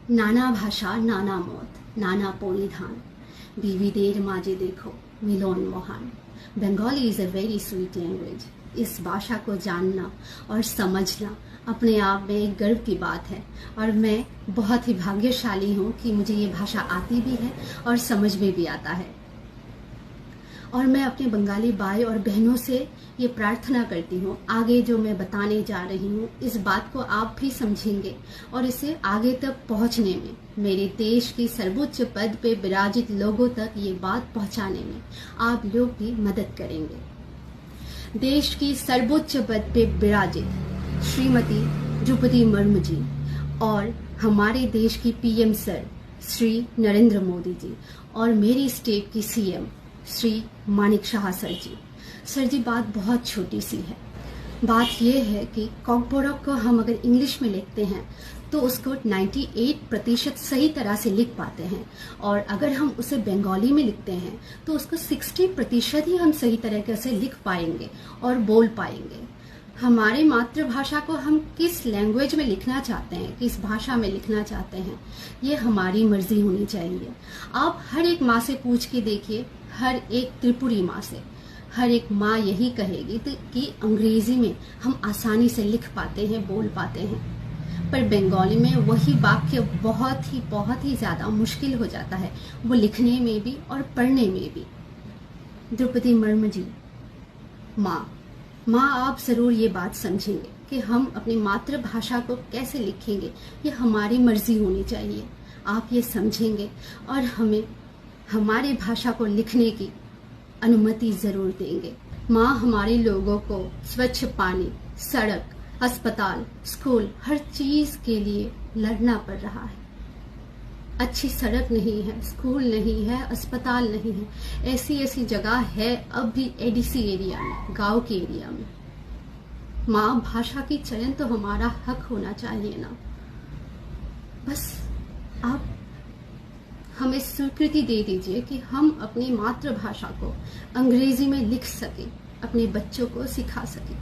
नाना भाषा नाना मौत नाना परिधान विविधेर माझे देखो मिलन महान। Bengali is a very sweet language. इस भाषा को जानना और समझना अपने आप में एक गर्व की बात है और मैं बहुत ही भाग्यशाली हूँ कि मुझे ये भाषा आती भी है और समझ में भी आता है। और मैं अपने बंगाली भाई और बहनों से ये प्रार्थना करती हूँ, आगे जो मैं बताने जा रही हूँ इस बात को आप भी समझेंगे और इसे आगे तक पहुँचने में, मेरे देश की सर्वोच्च पद पे विराजित लोगों तक ये बात पहुँचाने में आप लोग भी मदद करेंगे। देश की सर्वोच्च पद पे विराजित श्रीमती द्रौपदी मुर्मू जी और हमारे देश की पीएम सर श्री नरेंद्र मोदी जी और मेरी स्टेट की सीएम श्री मानिक शाह सर जी बात बहुत छोटी सी है। बात यह है कि कॉकबोरक को हम अगर इंग्लिश में लिखते हैं तो उसको 98% सही तरह से लिख पाते हैं और अगर हम उसे बंगाली में लिखते हैं तो उसको 60% ही हम सही तरीके से लिख पाएंगे और बोल पाएंगे। हमारे मातृभाषा को हम किस लैंग्वेज में लिखना चाहते हैं, किस भाषा में लिखना चाहते हैं, ये हमारी मर्जी होनी चाहिए। आप हर एक माँ से पूछ के देखिए, हर एक त्रिपुरी माँ से, हर एक माँ यही कहेगी कि अंग्रेजी में हम आसानी से लिख पाते हैं, बोल पाते हैं, पर बंगाली में वही वाक्य बहुत ही ज़्यादा मुश्किल हो जाता है, वो लिखने में भी और पढ़ने में भी। द्रौपदी मुर्मू जी माँ आप ज़रूर ये बात समझेंगे कि हम अपनी मातृभाषा को कैसे लिखेंगे, ये हमारी मर्जी होनी चाहिए। आप ये समझेंगे और हमें हमारी भाषा को लिखने की अनुमति ज़रूर देंगे। माँ हमारे लोगों को स्वच्छ पानी, सड़क, अस्पताल, स्कूल, हर चीज़ के लिए लड़ना पड़ रहा है। अच्छी सड़क नहीं है, स्कूल नहीं है, अस्पताल नहीं है, ऐसी जगह है अब भी एडीसी एरिया में, गांव के एरिया में। माँ भाषा की चयन तो हमारा हक होना चाहिए ना। बस आप हमें स्वीकृति दे दीजिए कि हम अपनी मातृभाषा को अंग्रेजी में लिख सकें, अपने बच्चों को सिखा सकें।